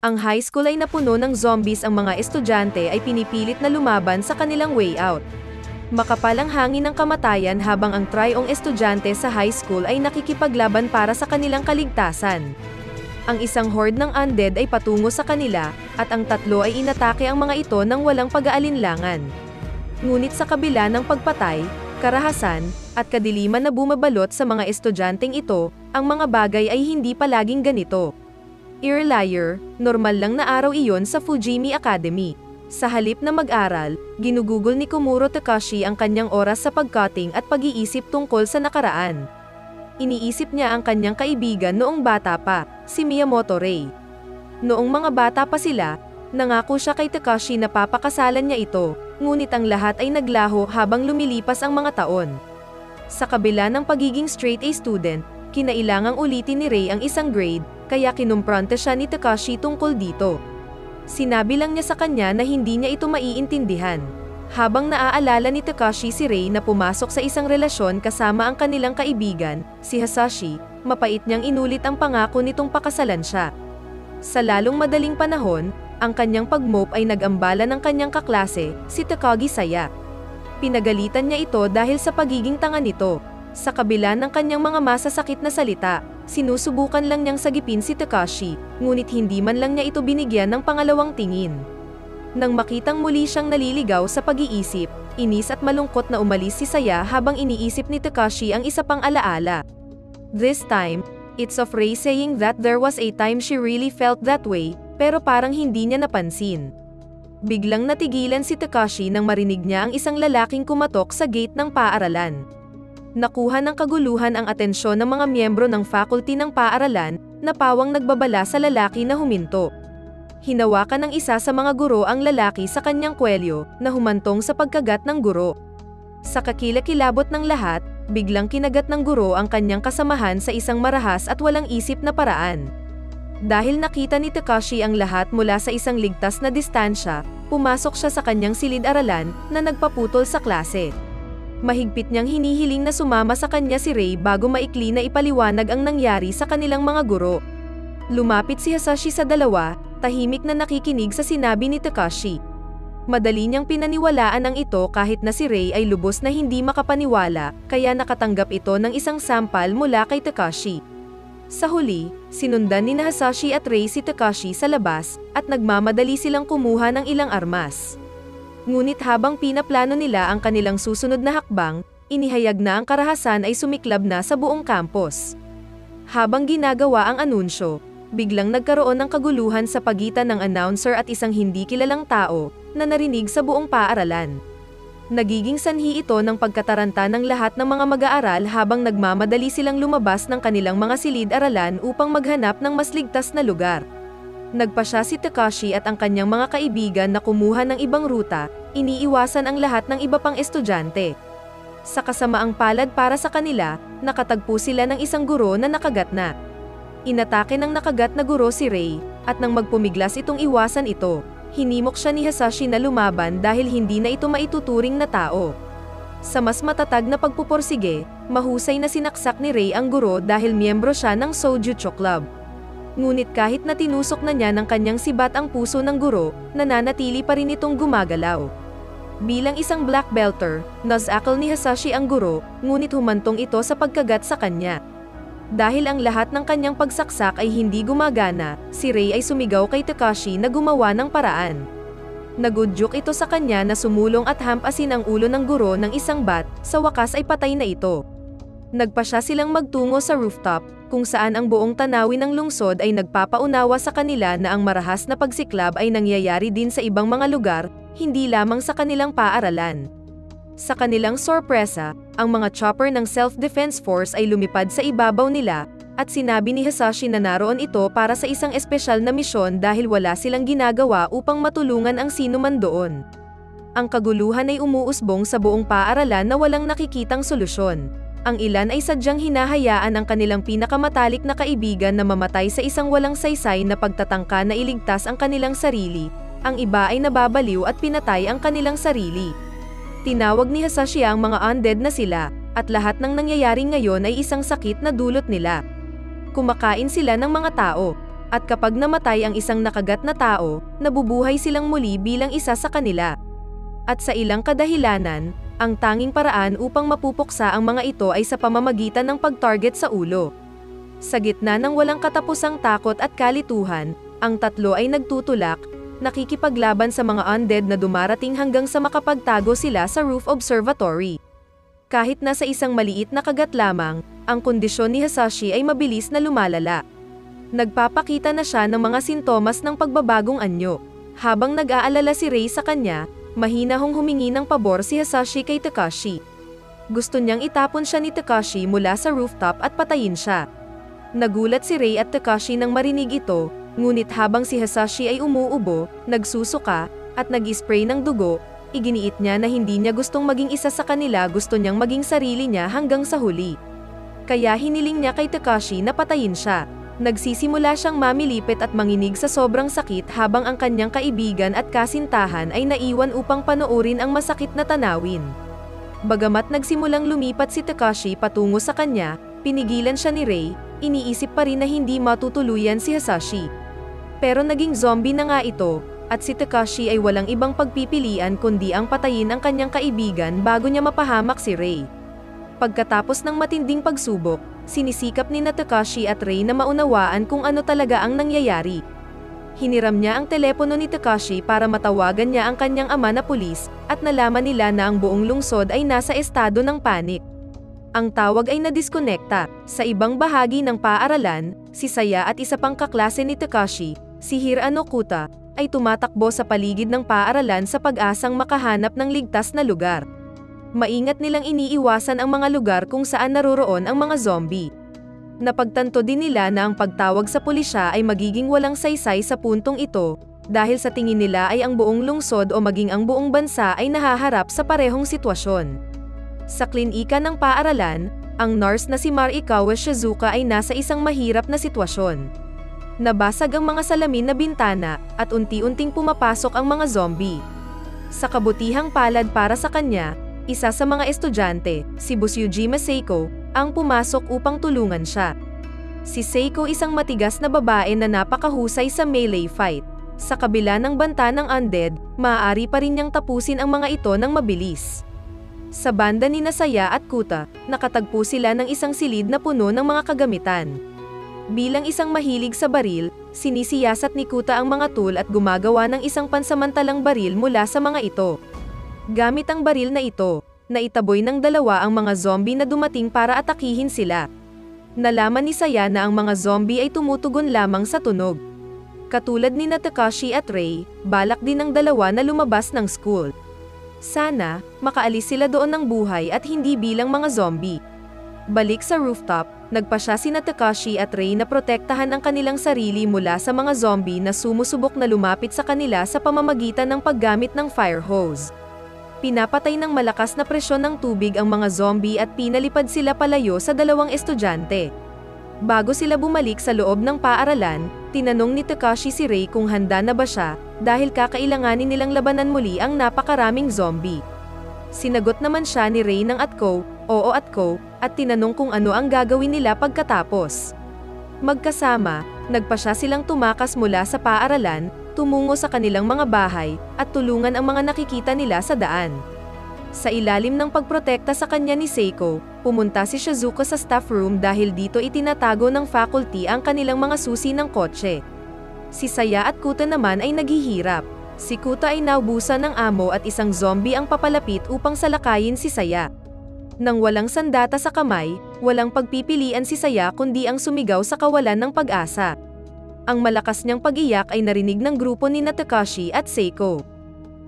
Ang high school ay napuno ng zombies, ang mga estudyante ay pinipilit na lumaban sa kanilang way out. Makapal ang hangin ng kamatayan habang ang tryong estudyante sa high school ay nakikipaglaban para sa kanilang kaligtasan. Ang isang horde ng undead ay patungo sa kanila, at ang tatlo ay inatake ang mga ito ng walang pag-aalinlangan. Ngunit sa kabila ng pagpatay, karahasan, at kadiliman na bumabalot sa mga estudyanteng ito, ang mga bagay ay hindi palaging ganito. Liar, normal lang na araw iyon sa Fujimi Academy. Sa halip na mag-aral, ginugugol ni Komuro Takashi ang kanyang oras sa pagcutting at pag-iisip tungkol sa nakaraan. Iniisip niya ang kanyang kaibigan noong bata pa, si Miyamoto Rei. Noong mga bata pa sila, nangako siya kay Takashi na papakasalan niya ito, ngunit ang lahat ay naglaho habang lumilipas ang mga taon. Sa kabila ng pagiging straight A student, kinailangang ulitin ni Rei ang isang grade, kaya kinumpronte siya ni Takashi tungkol dito. Sinabi lang niya sa kanya na hindi niya ito maiintindihan. Habang naaalala ni Takashi si Rei na pumasok sa isang relasyon kasama ang kanilang kaibigan, si Hasashi, mapait niyang inulit ang pangako nitong pakasalan siya. Sa lalong madaling panahon, ang kanyang pag-mope ay nag-ambala ng kanyang kaklase, si Takagi Saya. Pinagalitan niya ito dahil sa pagiging tanga nito. Sa kabila ng kanyang mga masasakit na salita, sinusubukan lang niyang sagipin si Takashi, ngunit hindi man lang niya ito binigyan ng pangalawang tingin. Nang makitang muli siyang naliligaw sa pag-iisip, inis at malungkot na umalis si Saya habang iniisip ni Takashi ang isa pang alaala. This time, it's of Rei saying that there was a time she really felt that way, pero parang hindi niya napansin. Biglang natigilan si Takashi nang marinig niya ang isang lalaking kumatok sa gate ng paaralan. Nakuha ng kaguluhan ang atensyon ng mga miyembro ng faculty ng paaralan, na pawang nagbabala sa lalaki na huminto. Hinawakan ng isa sa mga guro ang lalaki sa kanyang kwelyo, na humantong sa pagkagat ng guro. Sa kakilakilabot ng lahat, biglang kinagat ng guro ang kanyang kasamahan sa isang marahas at walang isip na paraan. Dahil nakita ni Takashi ang lahat mula sa isang ligtas na distansya, pumasok siya sa kanyang silid-aralan, na nagpaputol sa klase. Mahigpit niyang hinihiling na sumama sa kanya si Rei bago maikli na ipaliwanag ang nangyari sa kanilang mga guro. Lumapit si Hasashi sa dalawa, tahimik na nakikinig sa sinabi ni Takashi. Madali niyang pinaniwalaan ang ito kahit na si Rei ay lubos na hindi makapaniwala, kaya nakatanggap ito ng isang sampal mula kay Takashi. Sa huli, sinundan ni Hasashi at Rei si Takashi sa labas, at nagmamadali silang kumuha ng ilang armas. Ngunit habang pinaplano nila ang kanilang susunod na hakbang, inihayag na ang karahasan ay sumiklab na sa buong campus. Habang ginagawa ang anunsyo, biglang nagkaroon ng kaguluhan sa pagitan ng announcer at isang hindi kilalang tao, na narinig sa buong paaralan. Nagiging sanhi ito ng pagkataranta ng lahat ng mga mag-aaral habang nagmamadali silang lumabas ng kanilang mga silid-aralan upang maghanap ng mas ligtas na lugar. Nagpasya si Takashi at ang kanyang mga kaibigan na kumuha ng ibang ruta, iniiwasan ang lahat ng iba pang estudyante. Sa kasamaang palad para sa kanila, nakatagpo sila ng isang guro na nakagat na. Inatake ng nakagat na guro si Rei, at nang magpumiglas itong iwasan ito, hinimok siya ni Hasashi na lumaban dahil hindi na ito maituturing na tao. Sa mas matatag na pagpuporsige, mahusay na sinaksak ni Rei ang guro dahil miyembro siya ng Soujutsu Club. Ngunit kahit na tinusok na niya ng kanyang sibat ang puso ng guro, nananatili pa rin itong gumagalaw. Bilang isang black belter, nasakal ni Hasashi ang guro, ngunit humantong ito sa pagkagat sa kanya. Dahil ang lahat ng kanyang pagsaksak ay hindi gumagana, si Rei ay sumigaw kay Takashi na gumawa ng paraan. Nagudyok ito sa kanya na sumulong at hampasin ang ulo ng guro ng isang bat, sa wakas ay patay na ito. Nagpasya silang magtungo sa rooftop, kung saan ang buong tanawin ng lungsod ay nagpapaunawa sa kanila na ang marahas na pagsiklab ay nangyayari din sa ibang mga lugar, hindi lamang sa kanilang paaralan. Sa kanilang sorpresa, ang mga chopper ng Self-Defense Force ay lumipad sa ibabaw nila, at sinabi ni Hasashi na naroon ito para sa isang espesyal na misyon dahil wala silang ginagawa upang matulungan ang sinuman doon. Ang kaguluhan ay umuusbong sa buong paaralan na walang nakikitang solusyon. Ang ilan ay sadyang hinahayaan ang kanilang pinakamatalik na kaibigan na mamatay sa isang walang saysay na pagtatangka na iligtas ang kanilang sarili. Ang iba ay nababaliw at pinatay ang kanilang sarili. Tinawag ni Hasashi ang mga undead na sila, at lahat ng nangyayari ngayon ay isang sakit na dulot nila. Kumakain sila ng mga tao. At kapag namatay ang isang nakagat na tao, nabubuhay silang muli bilang isa sa kanila. At sa ilang kadahilanan, ang tanging paraan upang mapupuksa ang mga ito ay sa pamamagitan ng pag-target sa ulo. Sa gitna ng walang katapusang takot at kalituhan, ang tatlo ay nagtutulak, nakikipaglaban sa mga undead na dumarating hanggang sa makapagtago sila sa roof observatory. Kahit nasa isang maliit na kagat lamang, ang kondisyon ni Hasashi ay mabilis na lumalala. Nagpapakita na siya ng mga sintomas ng pagbabagong anyo. Habang nag-aalala si Rei sa kanya, mahina hong humingi ng pabor si Hasashi kay Takashi. Gusto niyang itapon siya ni Takashi mula sa rooftop at patayin siya. Nagulat si Rei at Takashi nang marinig ito, ngunit habang si Hasashi ay umuubo, nagsusuka, at nag-spray ng dugo, iginiit niya na hindi niya gustong maging isa sa kanila, gusto niyang maging sarili niya hanggang sa huli. Kaya hiniling niya kay Takashi na patayin siya. Nagsisimula siyang mamilipit at manginig sa sobrang sakit habang ang kanyang kaibigan at kasintahan ay naiwan upang panoorin ang masakit na tanawin. Bagamat nagsimulang lumipat si Takashi patungo sa kanya, pinigilan siya ni Rei, iniisip pa rin na hindi matutuluyan si Hasashi. Pero naging zombie na nga ito, at si Takashi ay walang ibang pagpipilian kundi ang patayin ang kanyang kaibigan bago niya mapahamak si Rei. Pagkatapos ng matinding pagsubok, sinisikap ni Takashi at Rei na maunawaan kung ano talaga ang nangyayari. Hiniram niya ang telepono ni Takashi para matawagan niya ang kanyang ama na pulis, at nalaman nila na ang buong lungsod ay nasa estado ng panik. Ang tawag ay nadiskonekta. Sa ibang bahagi ng paaralan, si Saya at isa pang kaklase ni Takashi, si Hirano Kuta, ay tumatakbo sa paligid ng paaralan sa pag-asang makahanap ng ligtas na lugar. Maingat nilang iniiwasan ang mga lugar kung saan naroroon ang mga zombie. Napagtanto din nila na ang pagtawag sa pulisya ay magiging walang saysay sa puntong ito, dahil sa tingin nila ay ang buong lungsod o maging ang buong bansa ay nahaharap sa parehong sitwasyon. Sa klinika ng paaralan, ang nurse na si Marikawa Shizuka ay nasa isang mahirap na sitwasyon. Nabasag ang mga salamin na bintana, at unti-unting pumapasok ang mga zombie. Sa kabutihang palad para sa kanya, isa sa mga estudyante, si Busujima Seiko, ang pumasok upang tulungan siya. Si Seiko isang matigas na babae na napakahusay sa melee fight. Sa kabila ng banta ng undead, maaari pa rin niyang tapusin ang mga ito ng mabilis. Sa banda ni Saya at Kuta, nakatagpo sila ng isang silid na puno ng mga kagamitan. Bilang isang mahilig sa baril, sinisiyasat ni Kuta ang mga tool at gumagawa ng isang pansamantalang baril mula sa mga ito. Gamit ang baril na ito, naitaboy ng dalawa ang mga zombie na dumating para atakihin sila. Nalaman ni Saya na ang mga zombie ay tumutugon lamang sa tunog. Katulad ni Takashi at Rei, balak din ng dalawa na lumabas ng school. Sana, makaalis sila doon ng buhay at hindi bilang mga zombie. Balik sa rooftop, nagpasya si Takashi at Rei na protektahan ang kanilang sarili mula sa mga zombie na sumusubok na lumapit sa kanila sa pamamagitan ng paggamit ng fire hose. Pinapatay ng malakas na presyon ng tubig ang mga zombie at pinalipad sila palayo sa dalawang estudyante. Bago sila bumalik sa loob ng paaralan, tinanong ni Takashi si Rei kung handa na ba siya, dahil kakailanganin nilang labanan muli ang napakaraming zombie. Sinagot naman siya ni Rei ng oo atko, at tinanong kung ano ang gagawin nila pagkatapos. Magkasama, nagpasya silang tumakas mula sa paaralan, tumungo sa kanilang mga bahay, at tulungan ang mga nakikita nila sa daan. Sa ilalim ng pagprotekta sa kanya ni Seiko, pumunta si Shizuka sa staff room dahil dito itinatago ng faculty ang kanilang mga susi ng kotse. Si Saya at Kuta naman ay naghihirap. Si Kuta ay naubusan ng amo at isang zombie ang papalapit upang salakayin si Saya. Nang walang sandata sa kamay, walang pagpipilian si Saya kundi ang sumigaw sa kawalan ng pag-asa. Ang malakas niyang pag-iyak ay narinig ng grupo ni Takashi at Seiko.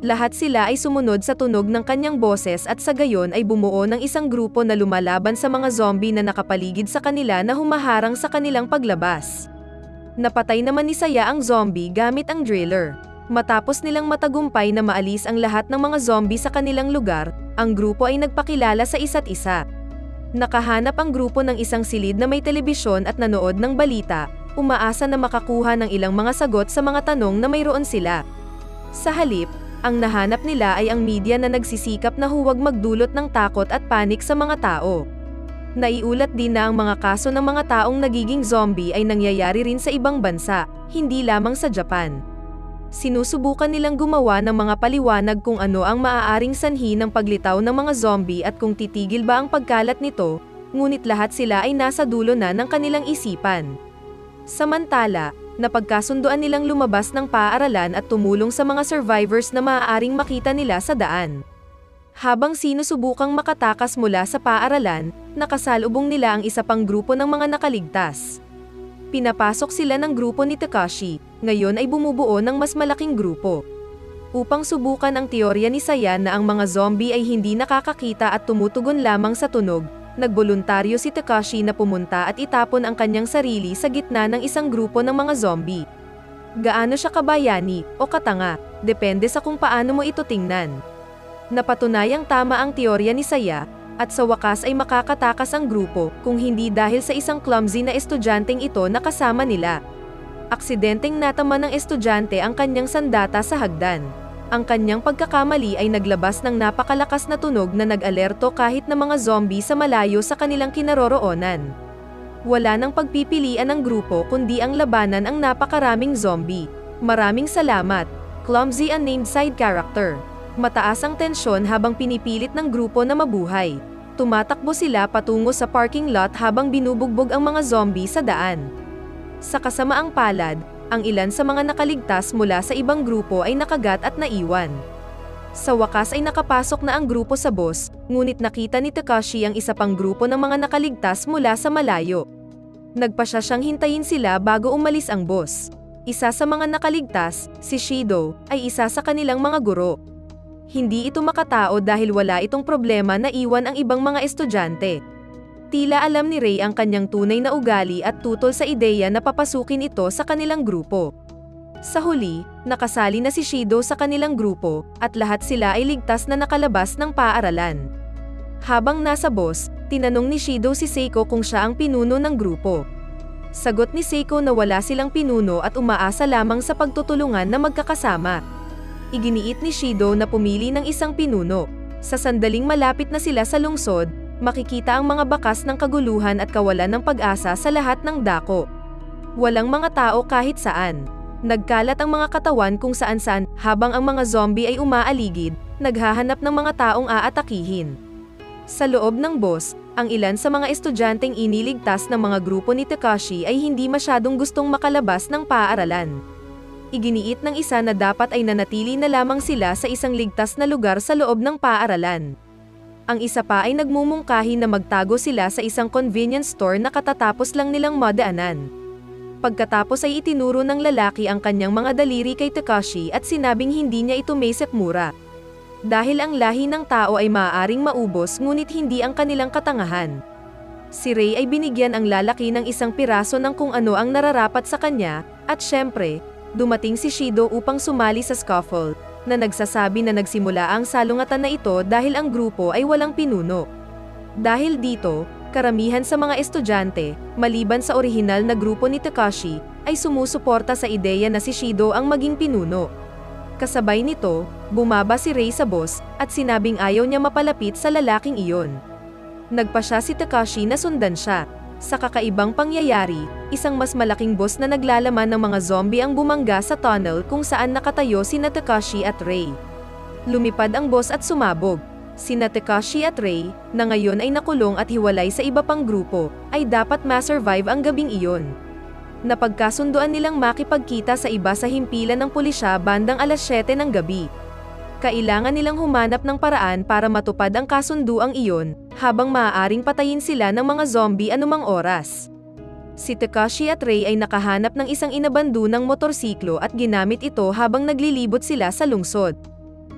Lahat sila ay sumunod sa tunog ng kanyang boses at sa gayon ay bumuo ng isang grupo na lumalaban sa mga zombie na nakapaligid sa kanila na humaharang sa kanilang paglabas. Napatay naman ni Saya ang zombie gamit ang driller. Matapos nilang matagumpay na maalis ang lahat ng mga zombie sa kanilang lugar, ang grupo ay nagpakilala sa isa't isa. Nakahanap ang grupo ng isang silid na may telebisyon at nanood ng balita, umaasa na makakuha ng ilang mga sagot sa mga tanong na mayroon sila. Sa halip, ang nahanap nila ay ang media na nagsisikap na huwag magdulot ng takot at panik sa mga tao. Naiulat din na ang mga kaso ng mga taong nagiging zombie ay nangyayari rin sa ibang bansa, hindi lamang sa Japan. Sinusubukan nilang gumawa ng mga paliwanag kung ano ang maaaring sanhi ng paglitaw ng mga zombie at kung titigil ba ang pagkalat nito, ngunit lahat sila ay nasa dulo na ng kanilang isipan. Samantala, napagkasunduan nilang lumabas ng paaralan at tumulong sa mga survivors na maaaring makita nila sa daan. Habang sinusubukang makatakas mula sa paaralan, nakasalubong nila ang isa pang grupo ng mga nakaligtas. Pinapasok sila ng grupo ni Takashi, ngayon ay bumubuo ng mas malaking grupo. Upang subukan ang teorya ni Sayan na ang mga zombie ay hindi nakakakita at tumutugon lamang sa tunog, nagboluntaryo si Takashi na pumunta at itapon ang kanyang sarili sa gitna ng isang grupo ng mga zombie. Gaano siya kabayani o katanga, depende sa kung paano mo ito tingnan. Napatunayang tama ang teorya ni Saya, at sa wakas ay makakatakas ang grupo kung hindi dahil sa isang clumsy na estudyanteng ito na kasama nila. Aksidenteng natama ng estudyante ang kanyang sandata sa hagdan. Ang kanyang pagkakamali ay naglabas ng napakalakas na tunog na nag-alerto kahit na mga zombie sa malayo sa kanilang kinaroroonan. Wala nang pagpipilian ng grupo kundi ang labanan ang napakaraming zombie. Maraming salamat, clumsy unnamed side character. Mataas ang tensyon habang pinipilit ng grupo na mabuhay. Tumatakbo sila patungo sa parking lot habang binubugbog ang mga zombie sa daan. Sa kasamaang palad, ang ilan sa mga nakaligtas mula sa ibang grupo ay nakagat at naiwan. Sa wakas ay nakapasok na ang grupo sa boss, ngunit nakita ni Takashi ang isa pang grupo ng mga nakaligtas mula sa malayo. Nagpasya siyang hintayin sila bago umalis ang boss. Isa sa mga nakaligtas, si Shido, ay isa sa kanilang mga guro. Hindi ito makatao dahil wala itong problema na iwan ang ibang mga estudyante. Tila alam ni Ray ang kanyang tunay na ugali at tutol sa ideya na papasukin ito sa kanilang grupo. Sa huli, nakasali na si Shido sa kanilang grupo, at lahat sila ay ligtas na nakalabas ng paaralan. Habang nasa boss, tinanong ni Shido si Seiko kung siya ang pinuno ng grupo. Sagot ni Seiko na wala silang pinuno at umaasa lamang sa pagtutulungan na magkakasama. Iginiit ni Shido na pumili ng isang pinuno. Sa sandaling malapit na sila sa lungsod, makikita ang mga bakas ng kaguluhan at kawalan ng pag-asa sa lahat ng dako. Walang mga tao kahit saan. Nagkalat ang mga katawan kung saan-saan habang ang mga zombie ay umaaligid, naghahanap ng mga taong aatakihin. Sa loob ng boss, ang ilan sa mga estudyanteng iniligtas ng mga grupo ni Takashi ay hindi masyadong gustong makalabas ng paaralan. Iginiit ng isa na dapat ay nanatili na lamang sila sa isang ligtas na lugar sa loob ng paaralan. Ang isa pa ay nagmumungkahi na magtago sila sa isang convenience store na katatapos lang nilang madaanan. Pagkatapos ay itinuro ng lalaki ang kanyang mga daliri kay Takashi at sinabing hindi niya ito may sekmura. Dahil ang lahi ng tao ay maaaring maubos ngunit hindi ang kanilang katangahan. Si Ray ay binigyan ang lalaki ng isang piraso ng kung ano ang nararapat sa kanya, at syempre, dumating si Shido upang sumali sa scuffle, na nagsasabi na nagsimula ang salungatan na ito dahil ang grupo ay walang pinuno. Dahil dito, karamihan sa mga estudyante, maliban sa orihinal na grupo ni Takashi, ay sumusuporta sa ideya na si Shido ang maging pinuno. Kasabay nito, bumaba si Ray sa boss, at sinabing ayaw niya mapalapit sa lalaking iyon. Nagpasya si Takashi na sundan siya. Sa kakaibang pangyayari, isang mas malaking boss na naglalaman ng mga zombie ang bumangga sa tunnel kung saan nakatayo sina Takashi at Ray. Lumipad ang boss at sumabog. Sina Takashi at Ray, na ngayon ay nakulong at hiwalay sa iba pang grupo, ay dapat ma-survive ang gabing iyon. Napagkasunduan nilang makipagkita sa iba sa himpilan ng pulisya bandang alas 7 ng gabi. Kailangan nilang humanap ng paraan para matupad ang kasunduang iyon, habang maaaring patayin sila ng mga zombie anumang oras. Si Takashi at Ray ay nakahanap ng isang inabandonang motorsiklo at ginamit ito habang naglilibot sila sa lungsod.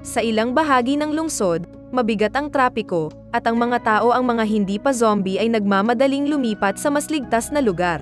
Sa ilang bahagi ng lungsod, mabigat ang trapiko, at ang mga tao ang mga hindi pa zombie ay nagmamadaling lumipat sa mas ligtas na lugar.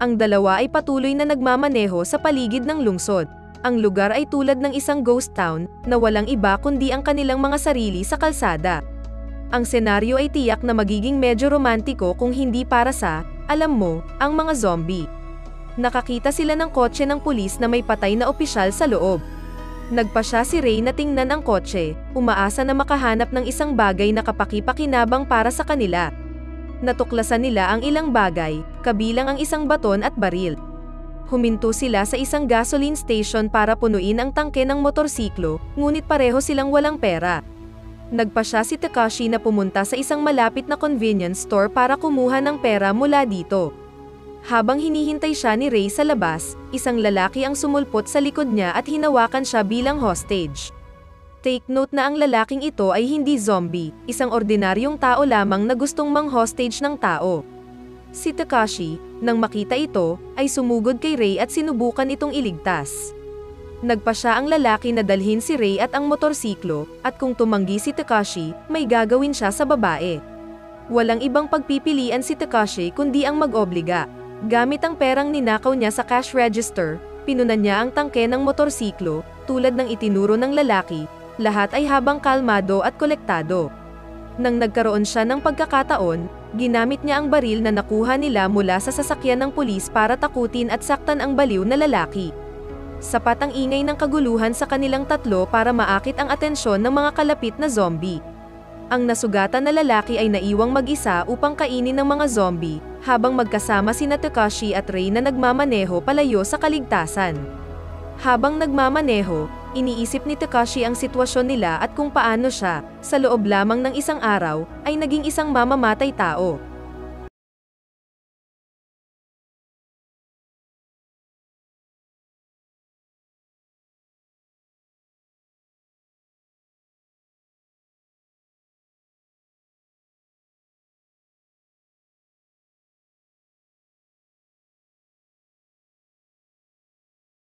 Ang dalawa ay patuloy na nagmamaneho sa paligid ng lungsod. Ang lugar ay tulad ng isang ghost town, na walang iba kundi ang kanilang mga sarili sa kalsada. Ang senaryo ay tiyak na magiging medyo romantiko kung hindi para sa, alam mo, ang mga zombie. Nakakita sila ng kotse ng pulis na may patay na opisyal sa loob. Nagpasya si Ray na tingnan ang kotse, umaasa na makahanap ng isang bagay na kapaki-pakinabang para sa kanila. Natuklasan nila ang ilang bagay, kabilang ang isang baton at baril. Huminto sila sa isang gasoline station para punuin ang tangke ng motorsiklo, ngunit pareho silang walang pera. Nagpa siya si Takashi na pumunta sa isang malapit na convenience store para kumuha ng pera mula dito. Habang hinihintay siya ni Ray sa labas, isang lalaki ang sumulpot sa likod niya at hinawakan siya bilang hostage. Take note na ang lalaking ito ay hindi zombie, isang ordinaryong tao lamang na gustong mang-hostage ng tao. Si Takashi, nang makita ito, ay sumugod kay Ray at sinubukan itong iligtas. Nagpa siya ang lalaki na dalhin si Ray at ang motorsiklo, at kung tumanggi si Takashi, may gagawin siya sa babae. Walang ibang pagpipilian si Takashi kundi ang mag-obliga. Gamit ang perang ninakaw niya sa cash register, pinunan niya ang tangke ng motorsiklo, tulad ng itinuro ng lalaki. Lahat ay habang kalmado at kolektado. Nang nagkaroon siya ng pagkakataon, ginamit niya ang baril na nakuha nila mula sa sasakyan ng pulis para takutin at saktan ang baliw na lalaki. Sapat ang ingay ng kaguluhan sa kanilang tatlo para maakit ang atensyon ng mga kalapit na zombie. Ang nasugatan na lalaki ay naiwang mag-isa upang kainin ng mga zombie, habang magkasama sina Takashi at Ray na nagmamaneho palayo sa kaligtasan. Habang nagmamaneho, iniisip ni Takashi ang sitwasyon nila at kung paano siya, sa loob lamang ng isang araw, ay naging isang mamamatay tao.